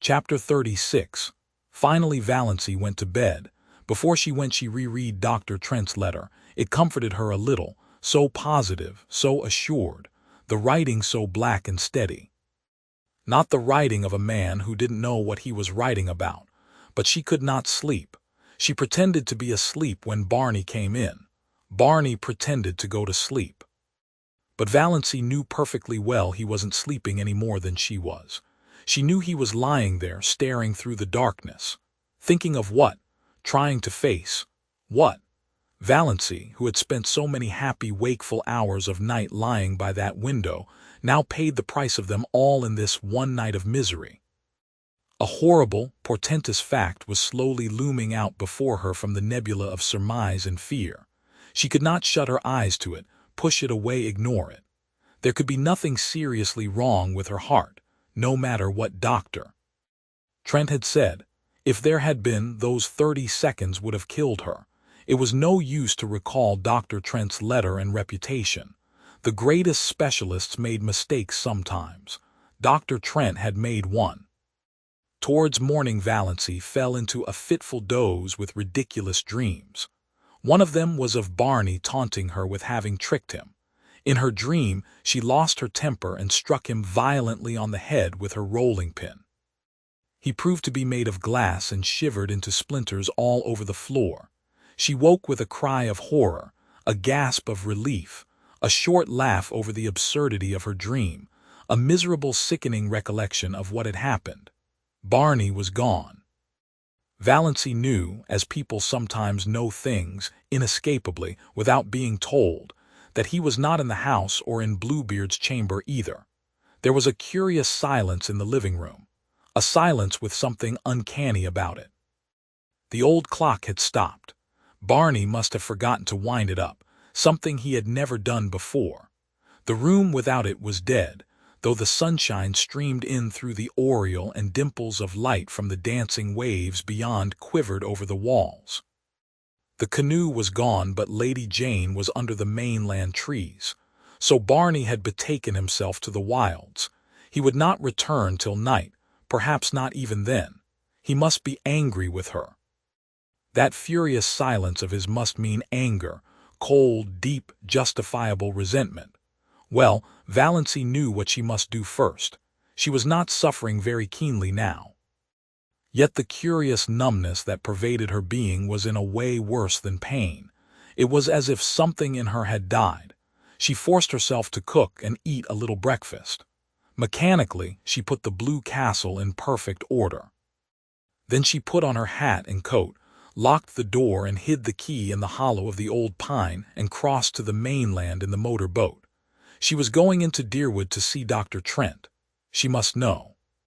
Chapter 36. Finally Valancy went to bed. Before she went she reread Dr. Trent's letter. It comforted her a little, so positive, so assured, the writing so black and steady. Not the writing of a man who didn't know what he was writing about, but she could not sleep. She pretended to be asleep when Barney came in. Barney pretended to go to sleep. But Valancy knew perfectly well he wasn't sleeping any more than she was. She knew he was lying there, staring through the darkness. Thinking of what? Trying to face what? Valancy, who had spent so many happy, wakeful hours of night lying by that window, now paid the price of them all in this one night of misery. A horrible, portentous fact was slowly looming out before her from the nebula of surmise and fear. She could not shut her eyes to it, push it away, ignore it. There could be nothing seriously wrong with her heart, no matter what Dr. Trent had said. If there had been, those 30 seconds would have killed her. It was no use to recall Dr. Trent's letter and reputation. The greatest specialists made mistakes sometimes. Dr. Trent had made one. Towards morning Valancy fell into a fitful doze with ridiculous dreams. One of them was of Barney taunting her with having tricked him. In her dream, she lost her temper and struck him violently on the head with her rolling pin. He proved to be made of glass and shivered into splinters all over the floor. She woke with a cry of horror, a gasp of relief, a short laugh over the absurdity of her dream, a miserable, sickening recollection of what had happened. Barney was gone. Valancy knew, as people sometimes know things, inescapably, without being told, that he was not in the house or in Bluebeard's chamber either. There was a curious silence in the living room, a silence with something uncanny about it. The old clock had stopped. Barney must have forgotten to wind it up, something he had never done before. The room without it was dead, though the sunshine streamed in through the aureole and dimples of light from the dancing waves beyond quivered over the walls. The canoe was gone, but Lady Jane was under the mainland trees. So Barney had betaken himself to the wilds. He would not return till night, perhaps not even then. He must be angry with her. That furious silence of his must mean anger, cold, deep, justifiable resentment. Well, Valancy knew what she must do first. She was not suffering very keenly now. Yet the curious numbness that pervaded her being was in a way worse than pain. It was as if something in her had died. She forced herself to cook and eat a little breakfast. Mechanically, she put the blue castle in perfect order. Then she put on her hat and coat, locked the door and hid the key in the hollow of the old pine, and crossed to the mainland in the motor boat. She was going into Deerwood to see Dr. Trent. She must know.